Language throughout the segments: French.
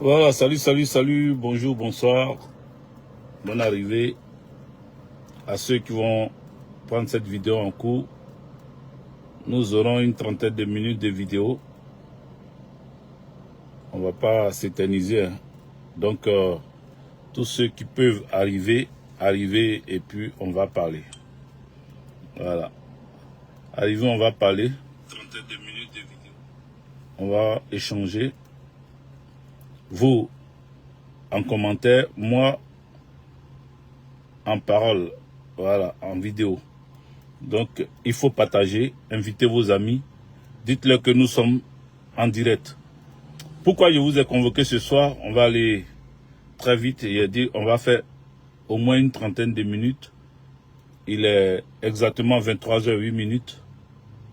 Voilà, salut, bonjour, bonsoir, bonne arrivée à ceux qui vont prendre cette vidéo en cours. Nous aurons une trentaine de minutes de vidéo. On ne va pas s'éterniser, hein. Donc, tous ceux qui peuvent arriver et puis on va parler. Voilà. Arrivez, on va parler. Trentaine de minutes de vidéo. On va échanger. Vous, en commentaire, moi, en parole, voilà, en vidéo. Donc, il faut partager, inviter vos amis, dites-leur que nous sommes en direct. Pourquoi je vous ai convoqué ce soir? On va aller très vite et dire, on va faire au moins une trentaine de minutes. Il est exactement 23h08.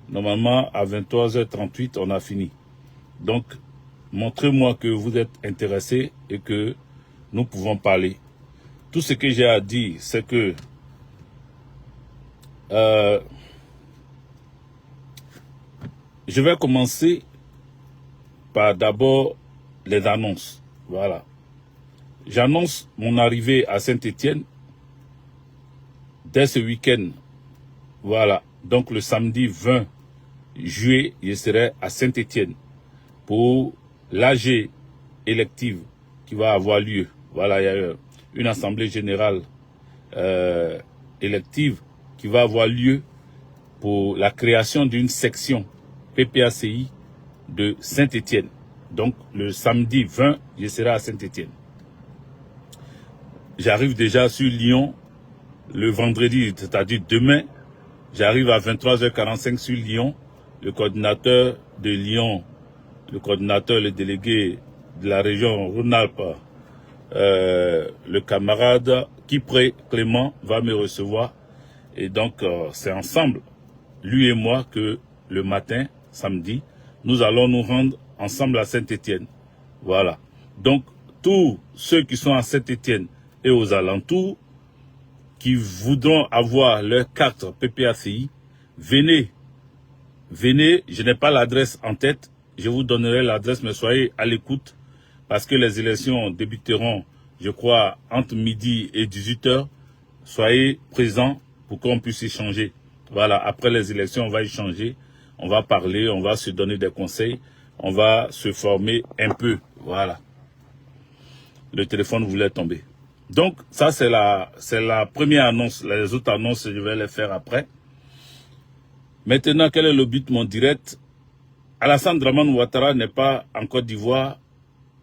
Normalement, à 23h38, on a fini. Donc, montrez-moi que vous êtes intéressés et que nous pouvons parler. Tout ce que j'ai à dire, c'est que je vais commencer par d'abord les annonces. Voilà. J'annonce mon arrivée à Saint-Étienne dès ce week-end. Voilà. Donc le samedi 20 juillet, je serai à Saint-Étienne pour l'AG élective qui va avoir lieu. Voilà, il y a une assemblée générale élective qui va avoir lieu pour la création d'une section PPACI de Saint-Étienne. Donc, le samedi 20, je serai à Saint-Étienne. J'arrive déjà sur Lyon le vendredi, c'est-à-dire demain. J'arrive à 23h45 sur Lyon. Le coordinateur de Lyon, le délégué de la région Rhône-Alpes, le camarade Kipré Clément va me recevoir. Et donc, c'est ensemble, lui et moi, que le matin, samedi, nous allons nous rendre ensemble à Saint-Étienne. Voilà. Donc, tous ceux qui sont à Saint-Étienne et aux alentours, qui voudront avoir leur carte PPACI, venez, je n'ai pas l'adresse en tête, je vous donnerai l'adresse, mais soyez à l'écoute, parce que les élections débuteront, je crois, entre midi et 18h, soyez présents pour qu'on puisse échanger. Voilà, après les élections, on va échanger, on va parler, on va se donner des conseils, on va se former un peu, voilà. Le téléphone voulait tomber. Donc, ça, c'est la première annonce. Les autres annonces, je vais les faire après. Maintenant, quel est le but de mon direct? Alassane Dramane Ouattara n'est pas en Côte d'Ivoire.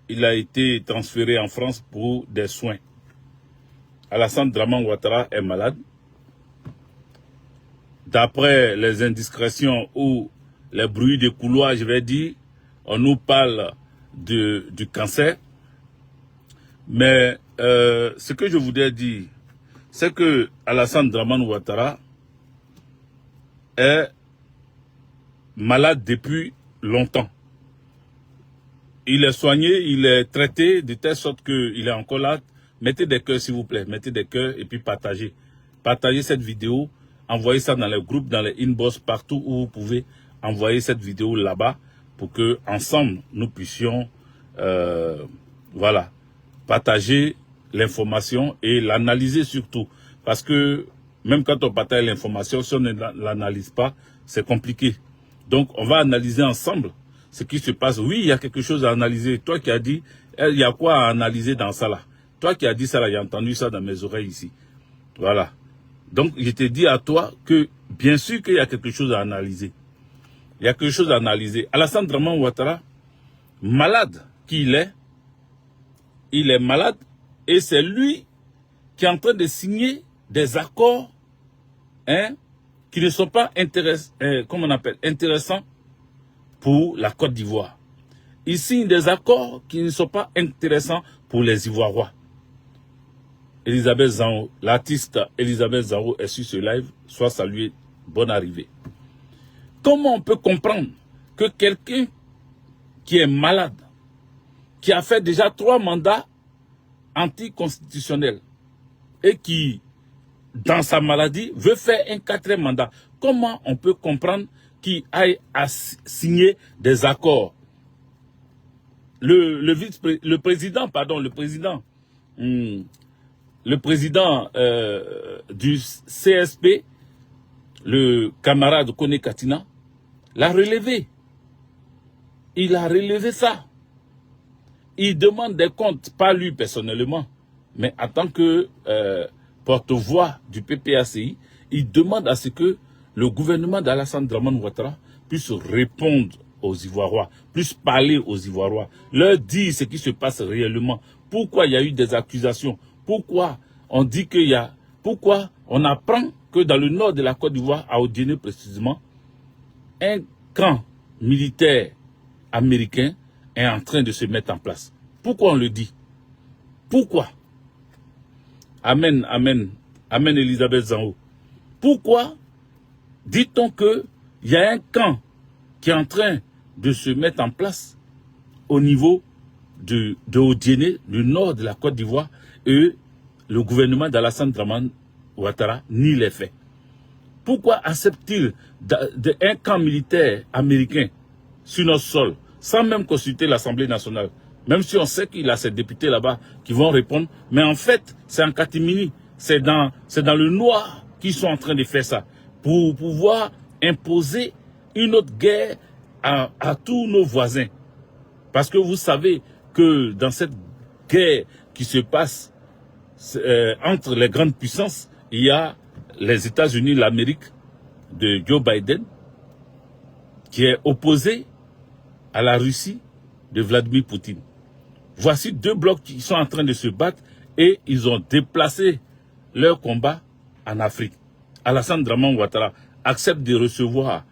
Il a été transféré en France pour des soins. Alassane Dramane Ouattara est malade. D'après les indiscrétions ou les bruits de couloir, je vais dire, on nous parle du cancer. Mais ce que je voudrais dire, c'est que Alassane Dramane Ouattara est malade depuis longtemps. Il est soigné, il est traité de telle sorte qu'il est encore là. Mettez des cœurs s'il vous plaît, mettez des cœurs et puis partagez. Partagez cette vidéo, envoyez ça dans les groupes, dans les inbox, partout où vous pouvez. Envoyer cette vidéo là-bas pour que ensemble nous puissions voilà, partager l'information et l'analyser surtout. Parce que même quand on partage l'information, si on ne l'analyse pas, c'est compliqué. Donc on va analyser ensemble ce qui se passe. Oui, il y a quelque chose à analyser. Toi qui as dit, il y a quoi à analyser dans ça là? Toi qui as dit ça là, j'ai entendu ça dans mes oreilles ici. Voilà. Donc je te dis à toi que bien sûr qu'il y a quelque chose à analyser. Il y a quelque chose à analyser. Alassane Dramane Ouattara, malade qu'il est, il est malade et c'est lui qui est en train de signer des accords qui ne sont pas intéressants pour la Côte d'Ivoire. Il signe des accords qui ne sont pas intéressants pour les Ivoiriens. Elisabeth Zango, l'artiste Elisabeth Zango est sur ce live, soit salué, bonne arrivée. Comment on peut comprendre que quelqu'un qui est malade, qui a fait déjà 3 mandats anticonstitutionnels et qui, dans sa maladie, veut faire un 4e mandat, comment on peut comprendre qu'il aille à signer des accords le président, du CSP, le camarade Kone Katina, l'a relevé. Il a relevé ça. Il demande des comptes, pas lui personnellement, mais en tant que porte-voix du PPACI, il demande à ce que le gouvernement d'Alassane Dramane Ouattara puisse répondre aux Ivoiriens, puisse parler aux Ivoiriens, leur dire ce qui se passe réellement. Pourquoi il y a eu des accusations? Pourquoi on dit qu'il y a... Pourquoi on apprend que dans le nord de la Côte d'Ivoire, à Odiéné précisément, un camp militaire américain est en train de se mettre en place? Pourquoi on le dit? Pourquoi? Amen, amen, amen Elisabeth Zango. Pourquoi dit-on qu'il y a un camp qui est en train de se mettre en place au niveau de Odiéné, du nord de la Côte d'Ivoire, et le gouvernement d'Alassane Dramane Ouattara nie les faits? Pourquoi accepte-t-il un camp militaire américain sur notre sol, sans même consulter l'Assemblée nationale? Même si on sait qu'il a ses députés là-bas qui vont répondre, mais en fait, c'est en catimini, c'est dans le noir qu'ils sont en train de faire ça, pour pouvoir imposer une autre guerre à tous nos voisins. Parce que vous savez que dans cette guerre qui se passe entre les grandes puissances, il y a les États-Unis, l'Amérique de Joe Biden, qui est opposé à la Russie de Vladimir Poutine. Voici deux blocs qui sont en train de se battre et ils ont déplacé leur combat en Afrique. Alassane Dramane Ouattara accepte de recevoir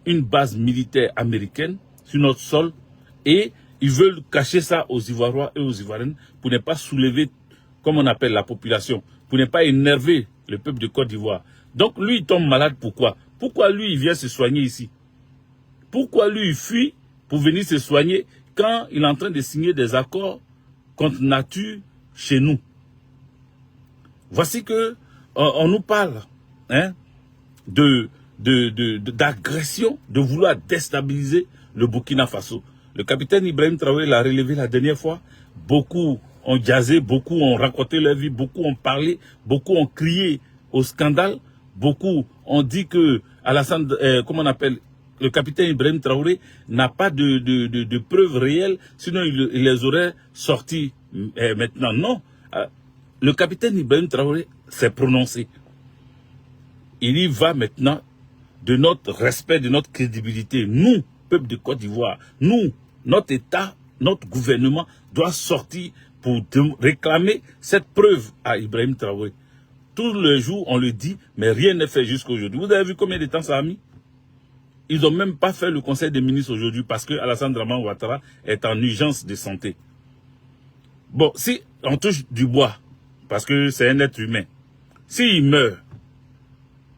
une base militaire américaine sur notre sol et ils veulent cacher ça aux Ivoiriens et aux Ivoiriennes pour ne pas soulever, comme on appelle la population, pour ne pas énerver le peuple de Côte d'Ivoire. Donc lui, il tombe malade. Pourquoi? Pourquoi lui, il vient se soigner ici? Pourquoi lui, il fuit pour venir se soigner quand il est en train de signer des accords contre nature chez nous? Voici que on nous parle d'agression, de vouloir déstabiliser le Burkina Faso. Le capitaine Ibrahim Traoré l'a relevé la dernière fois. Beaucoup ont jazzé, beaucoup ont raconté leur vie, beaucoup ont parlé, beaucoup ont crié au scandale, beaucoup ont dit que Alassane, comment on appelle, le capitaine Ibrahim Traoré n'a pas de preuves réelles, sinon il les aurait sorties maintenant. Non, le capitaine Ibrahim Traoré s'est prononcé. Il y va maintenant de notre respect, de notre crédibilité. Nous, peuple de Côte d'Ivoire, nous, notre État, notre gouvernement doit sortir pour réclamer cette preuve à Ibrahim Traoré. Tous les jours, on le dit, mais rien n'est fait jusqu'à aujourd'hui. Vous avez vu combien de temps ça a mis? Ils n'ont même pas fait le conseil des ministres aujourd'hui parce que Alassane Dramane Ouattara est en urgence de santé. Bon, si on touche du bois, parce que c'est un être humain, s'il meurt,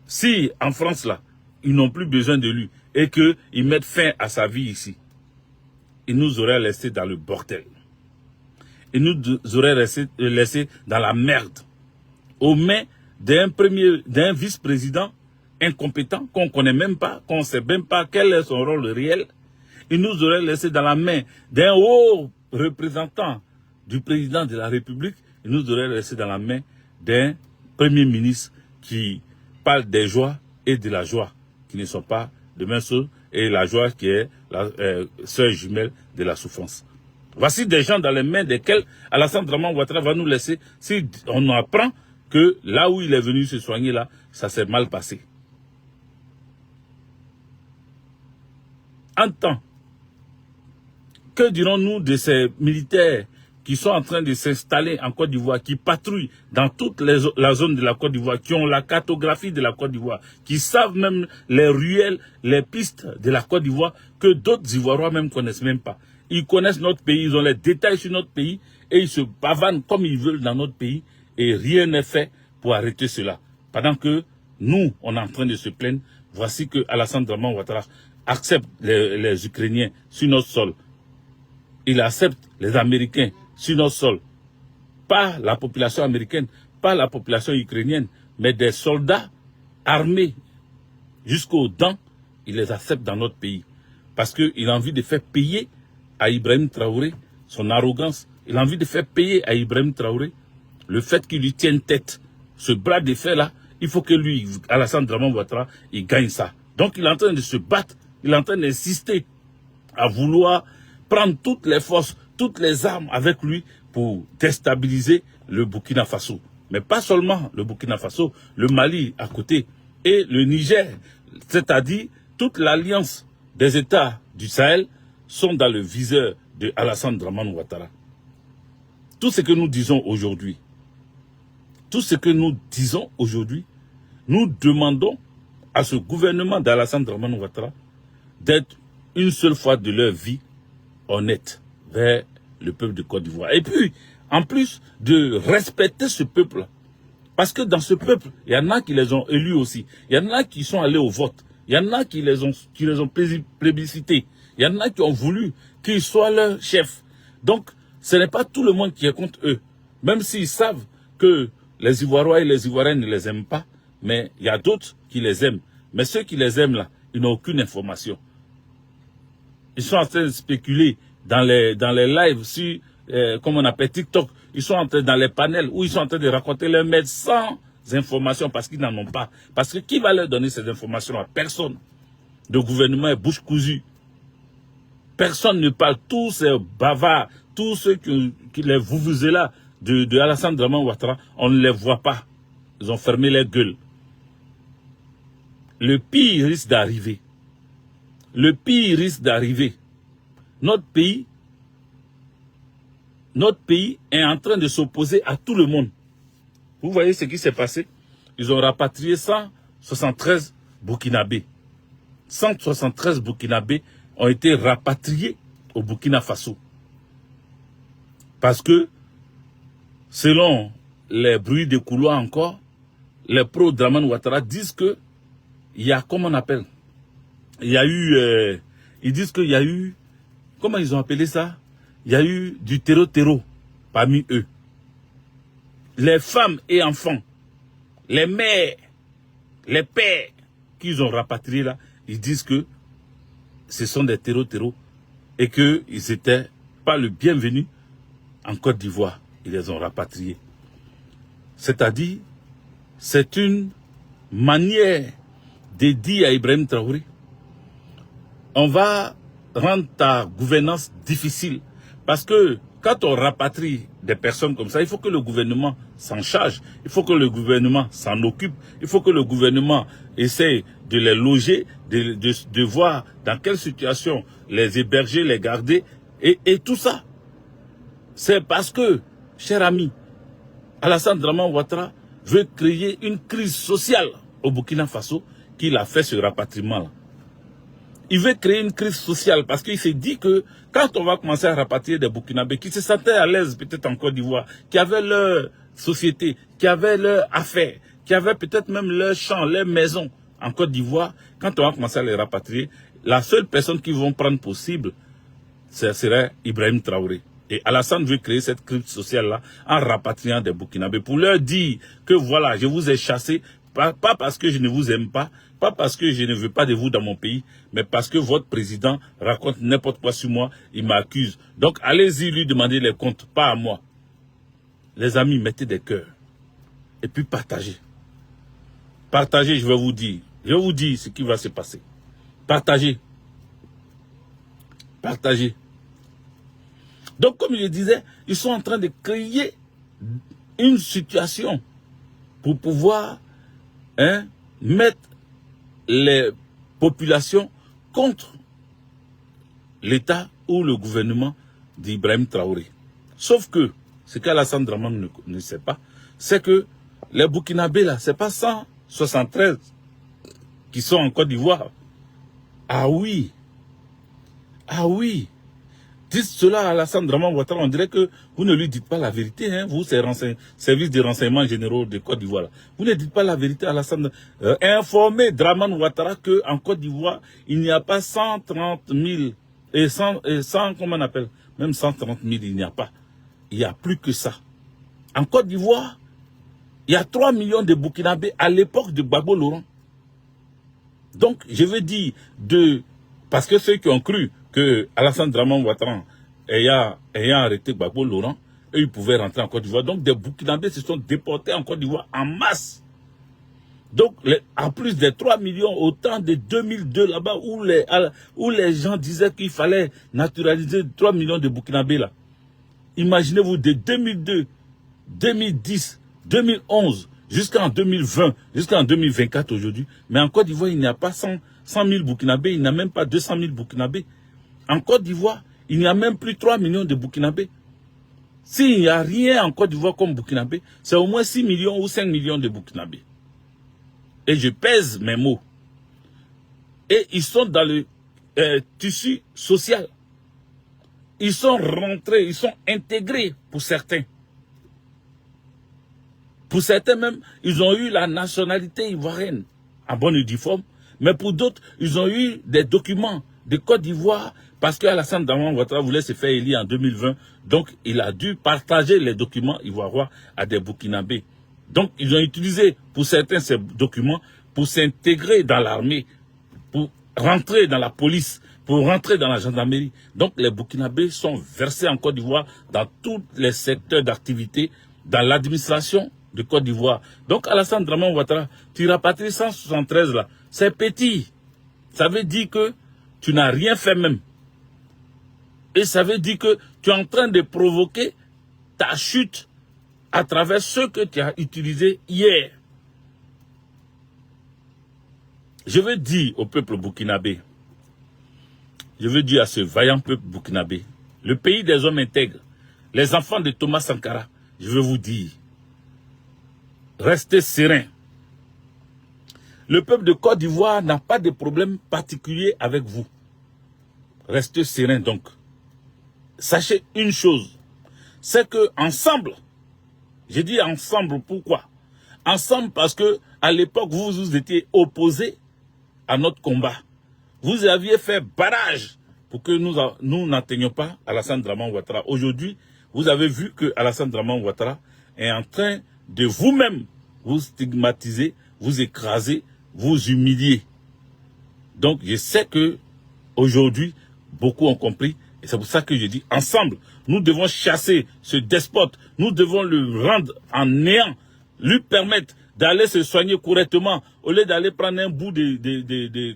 si en France là, ils n'ont plus besoin de lui et qu'ils mettent fin à sa vie ici, ils nous auraient laissé dans le bordel. Ils nous auraient laissé dans la merde, aux mains d'un vice-président incompétent, qu'on ne connaît même pas, qu'on ne sait même pas quel est son rôle réel. Il nous aurait laissé dans la main d'un haut représentant du président de la République. Il nous aurait laissé dans la main d'un premier ministre qui parle des joies et de la joie, qui ne sont pas de même chose, et la joie qui est la sœur jumelle de la souffrance. Voici des gens dans les mains desquels Alassane Dramane Ouattara va nous laisser si on apprend que là où il est venu se soigner, là, ça s'est mal passé. En temps, que dirons-nous de ces militaires qui sont en train de s'installer en Côte d'Ivoire, qui patrouillent dans toute la zone de la Côte d'Ivoire, qui ont la cartographie de la Côte d'Ivoire, qui savent même les ruelles, les pistes de la Côte d'Ivoire, que d'autres Ivoiriens même connaissent même pas. Ils connaissent notre pays, ils ont les détails sur notre pays, et ils se pavanent comme ils veulent dans notre pays, et rien n'est fait pour arrêter cela. Pendant que nous, on est en train de se plaindre, voici que Alassane Dramane Ouattara accepte les Ukrainiens sur notre sol. Il accepte les Américains sur notre sol. Pas la population américaine, pas la population ukrainienne, mais des soldats armés jusqu'aux dents, il les accepte dans notre pays. Parce qu'il a envie de faire payer à Ibrahim Traoré son arrogance. Il a envie de faire payer à Ibrahim Traoré le fait qu'il lui tienne tête. Ce bras de fer-là, il faut que lui, Alassane Dramane Ouattara, il gagne ça. Donc il est en train de se battre, il est en train d'insister à vouloir prendre toutes les forces, toutes les armes avec lui pour déstabiliser le Burkina Faso. Mais pas seulement le Burkina Faso, le Mali à côté et le Niger, c'est-à-dire toute l'alliance des États du Sahel sont dans le viseur de Alassane Dramane Ouattara. Tout ce que nous disons aujourd'hui, nous demandons à ce gouvernement d'Alassane Dramane Ouattara d'être une seule fois de leur vie honnête vers le peuple de Côte d'Ivoire. Et puis, en plus de respecter ce peuple, parce que dans ce peuple, il y en a qui les ont élus aussi, il y en a qui sont allés au vote, il y en a qui les ont plébiscités, il y en a qui ont voulu qu'ils soient leur chef. Donc, ce n'est pas tout le monde qui est contre eux, même s'ils savent que les Ivoiriens et les Ivoiriennes ne les aiment pas, mais il y a d'autres qui les aiment. Mais ceux qui les aiment là, ils n'ont aucune information. Ils sont en train de spéculer dans les lives sur, comme on appelle TikTok. Ils sont en train dans les panels où ils sont en train de raconter leur maître sans informations parce qu'ils n'en ont pas. Parce que qui va leur donner ces informations à personne? Le gouvernement est bouche cousue. Personne ne parle. Tous ces bavards, tous ceux qui les vuvuzelas de Alassane Dramane Ouattara, on ne les voit pas. Ils ont fermé les gueules. Le pire risque d'arriver. Le pire risque d'arriver. Notre pays est en train de s'opposer à tout le monde. Vous voyez ce qui s'est passé? Ils ont rapatrié 173 Burkinabés. 173 Burkinabés ont été rapatriés au Burkina Faso. Parce que, selon les bruits de couloirs encore, les pro-Dramane Ouattara disent que il y a, comment on appelle? Il y a eu, ils disent qu'il y a eu, comment ils ont appelé ça? Il y a eu du terreau parmi eux. Les femmes et enfants, les mères, les pères qu'ils ont rapatriés là, ils disent que ce sont des terreaux et qu'ils n'étaient pas le bienvenu en Côte d'Ivoire. Ils les ont rapatriés. C'est-à-dire, c'est une manière de dire à Ibrahim Traoré, on va rendre ta gouvernance difficile. Parce que quand on rapatrie des personnes comme ça, il faut que le gouvernement s'en charge. Il faut que le gouvernement s'en occupe. Il faut que le gouvernement essaie de les loger, de voir dans quelle situation les héberger, les garder. Et tout ça, c'est parce que, cher ami, Alassane Dramane Ouattara veut créer une crise sociale au Burkina Faso qu'il a fait ce rapatriement-là. Il veut créer une crise sociale parce qu'il s'est dit que quand on va commencer à rapatrier des Burkinabés qui se sentaient à l'aise peut-être en Côte d'Ivoire, qui avaient leur société, qui avaient leur affaires, qui avaient peut-être même leur champ, leur maison en Côte d'Ivoire, quand on va commencer à les rapatrier, la seule personne qu'ils vont prendre possible, ce serait Ibrahim Traoré. Et Alassane veut créer cette crise sociale-là en rapatriant des Burkinabés pour leur dire que voilà, je vous ai chassés, pas parce que je ne vous aime pas, pas parce que je ne veux pas de vous dans mon pays, mais parce que votre président raconte n'importe quoi sur moi, il m'accuse. Donc allez-y lui demander les comptes, pas à moi. Les amis, mettez des cœurs. Et puis partagez. Partagez, je vais vous dire. Je vais vous dire ce qui va se passer. Partagez. Partagez. Donc comme je disais, ils sont en train de créer une situation pour pouvoir mettre les populations contre l'État ou le gouvernement d'Ibrahim Traoré. Sauf que, ce qu'Alassane Dramane ne sait pas, c'est que les Burkinabés là, c'est pas 173 qui sont en Côte d'Ivoire. Ah oui. Ah oui. Dites cela à Alassane Dramane Ouattara, on dirait que vous ne lui dites pas la vérité, hein, vous, ces services de renseignement généraux de Côte d'Ivoire. Vous ne dites pas la vérité à Alassane. Informez Dramane Ouattara qu'en Côte d'Ivoire, il n'y a pas 130 000 et 100, comment on appelle, même 130 000, il n'y a pas. Il n'y a plus que ça. En Côte d'Ivoire, il y a 3 millions de Burkinabés à l'époque de Gbagbo Laurent. Donc, je veux dire, parce que ceux qui ont cru que Alassane Dramane Ouattara ayant arrêté Gbagbo Laurent, et ils pouvaient rentrer en Côte d'Ivoire. Donc des Burkinabés se sont déportés en Côte d'Ivoire en masse. Donc, en plus des 3 millions, au temps de 2002 là-bas, où les gens disaient qu'il fallait naturaliser 3 millions de Burkinabés là. Imaginez-vous, de 2002, 2010, 2011, jusqu'en 2020, jusqu'en 2024 aujourd'hui. Mais en Côte d'Ivoire, il n'y a pas 100 000 Burkinabés, il n'y a même pas 200 000 Burkinabés. En Côte d'Ivoire, il n'y a même plus 3 millions de Burkinabés. S'il n'y a rien en Côte d'Ivoire comme Burkinabé, c'est au moins 6 millions ou 5 millions de Burkinabés. Et je pèse mes mots. Et ils sont dans le tissu social. Ils sont rentrés, ils sont intégrés pour certains. Pour certains même, ils ont eu la nationalité ivoirienne en bonne et due forme. Mais pour d'autres, ils ont eu des documents de Côte d'Ivoire parce qu'Alassane Dramane Ouattara voulait se faire élire en 2020. Donc, il a dû partager les documents ivoiriens à des Burkinabés. Donc, ils ont utilisé pour certains ces documents pour s'intégrer dans l'armée, pour rentrer dans la police, pour rentrer dans la gendarmerie. Donc, les Burkinabés sont versés en Côte d'Ivoire dans tous les secteurs d'activité, dans l'administration de Côte d'Ivoire. Donc, Alassane Dramane Ouattara, tu rapatries 173 là, c'est petit. Ça veut dire que tu n'as rien fait même. Et ça veut dire que tu es en train de provoquer ta chute à travers ce que tu as utilisé hier. Je veux dire au peuple burkinabé, je veux dire à ce vaillant peuple burkinabé, le pays des hommes intègres, les enfants de Thomas Sankara, je veux vous dire, restez sereins. Le peuple de Côte d'Ivoire n'a pas de problème particulier avec vous. Restez sereins donc. Sachez une chose, c'est que ensemble, je dis ensemble, pourquoi? Ensemble parce que à l'époque, vous étiez opposés à notre combat. Vous aviez fait barrage pour que nous n'atteignions pas Alassane Dramane Ouattara. Aujourd'hui, vous avez vu que Alassane Dramane Ouattara est en train de vous-même vous stigmatiser, vous écraser, vous humilier. Donc, je sais que aujourd'hui, beaucoup ont compris. Et c'est pour ça que je dis, ensemble, nous devons chasser ce despote. Nous devons le rendre en néant, lui permettre d'aller se soigner correctement, au lieu d'aller prendre un bout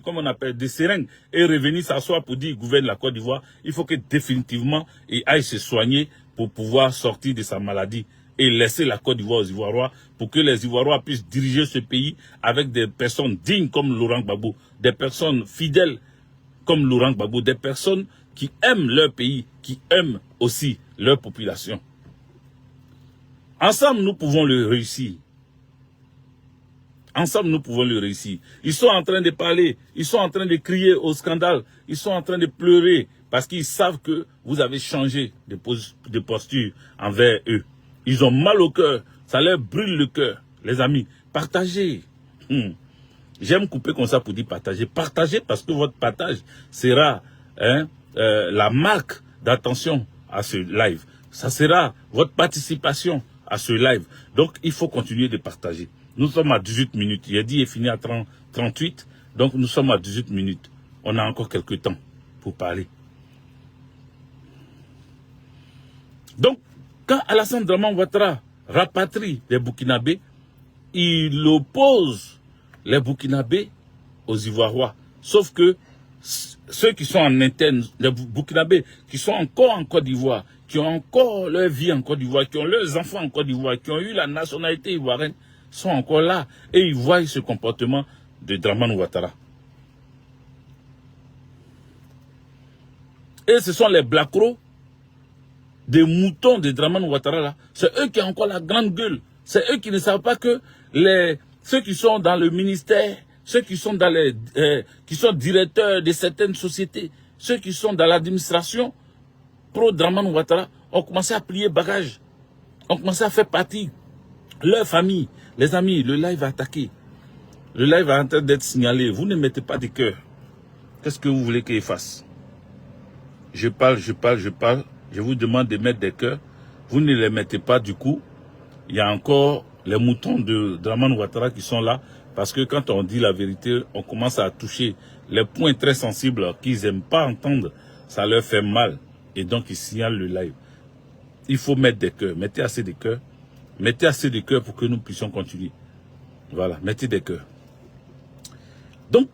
comment on appelle, de seringue et revenir s'asseoir pour dire qu'il gouverne la Côte d'Ivoire. Il faut que définitivement, il aille se soigner pour pouvoir sortir de sa maladie et laisser la Côte d'Ivoire aux Ivoiriens pour que les Ivoiriens puissent diriger ce pays avec des personnes dignes comme Laurent Gbagbo, des personnes fidèles comme Laurent Gbagbo, des personnes qui aiment leur pays, qui aiment aussi leur population. Ensemble, nous pouvons le réussir. Ensemble, nous pouvons le réussir. Ils sont en train de parler, ils sont en train de crier au scandale, ils sont en train de pleurer parce qu'ils savent que vous avez changé de posture envers eux. Ils ont mal au cœur, ça leur brûle le cœur. Les amis, partagez. J'aime couper comme ça pour dire partager. Partagez parce que votre partage sera la marque d'attention à ce live. Ça sera votre participation à ce live. Donc, il faut continuer de partager. Nous sommes à 18 minutes. Il a dit il est fini à 38. Donc, nous sommes à 18 minutes. On a encore quelques temps pour parler. Donc, quand Alassane Dramane Ouattara rapatrie les Burkinabés, il oppose les Burkinabés aux Ivoiriens. Sauf que ceux qui sont en interne, les Burkinabés qui sont encore en Côte d'Ivoire, qui ont encore leur vie en Côte d'Ivoire, qui ont leurs enfants en Côte d'Ivoire, qui ont eu la nationalité ivoirienne, sont encore là et ils voient ce comportement de Dramane Ouattara. Et ce sont les blacros, des moutons de Dramane Ouattara là. C'est eux qui ont encore la grande gueule. C'est eux qui ne savent pas que ceux qui sont dans le ministère, ceux qui sont dans qui sont directeurs de certaines sociétés, ceux qui sont dans l'administration pro-Dramane Ouattara ont commencé à plier bagages, ont commencé à faire partie leur famille. Les amis, le live a attaqué. Le live est en train d'être signalé. Vous ne mettez pas de cœur. Qu'est-ce que vous voulez qu'il fasse? Je parle. Je vous demande de mettre des cœurs. Vous ne les mettez pas du coup. Il y a encore les moutons de Dramane Ouattara qui sont là. Parce que quand on dit la vérité, on commence à toucher les points très sensibles qu'ils n'aiment pas entendre. Ça leur fait mal. Et donc, il signale le live. Il faut mettre des cœurs. Mettez assez de cœurs. Mettez assez de cœurs pour que nous puissions continuer. Voilà, mettez des cœurs. Donc,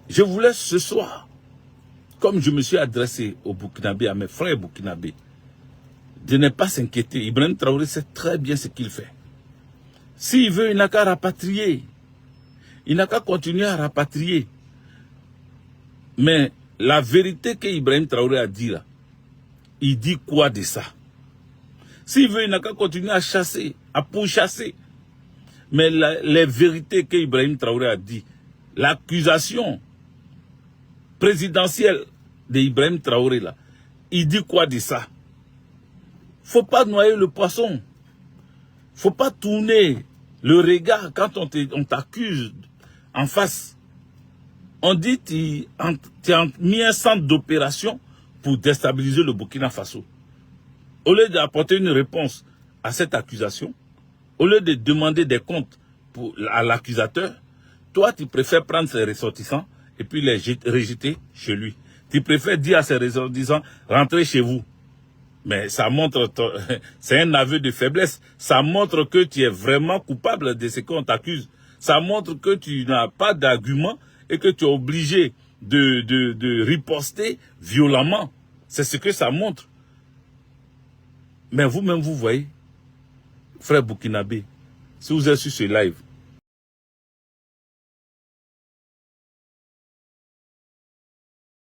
je voulais ce soir, comme je me suis adressé aux Burkinabés, à mes frères burkinabés, de ne pas s'inquiéter. Ibrahim Traoré sait très bien ce qu'il fait. S'il veut, il n'a qu'à rapatrier. Il n'a qu'à continuer à rapatrier. Mais la vérité que Ibrahim Traoré a dit là, il dit quoi de ça? S'il veut, il n'a qu'à continuer à chasser, à pourchasser. Mais les vérités que Ibrahim Traoré a dit, l'accusation présidentielle d'Ibrahim Traoré là, il dit quoi de ça? Faut pas noyer le poisson. Faut pas tourner le regard quand on t'accuse en face. On dit tu as mis un centre d'opération pour déstabiliser le Burkina Faso. Au lieu d'apporter une réponse à cette accusation, au lieu de demander des comptes à l'accusateur, toi tu préfères prendre ses ressortissants et puis les rejeter chez lui. Tu préfères dire à ses ressortissants, rentrez chez vous. Mais ça montre, c'est un aveu de faiblesse. Ça montre que tu es vraiment coupable de ce qu'on t'accuse. Ça montre que tu n'as pas d'argument et que tu es obligé de riposter violemment. C'est ce que ça montre. Mais vous-même, vous voyez, frère burkinabé, si vous êtes sur ce live,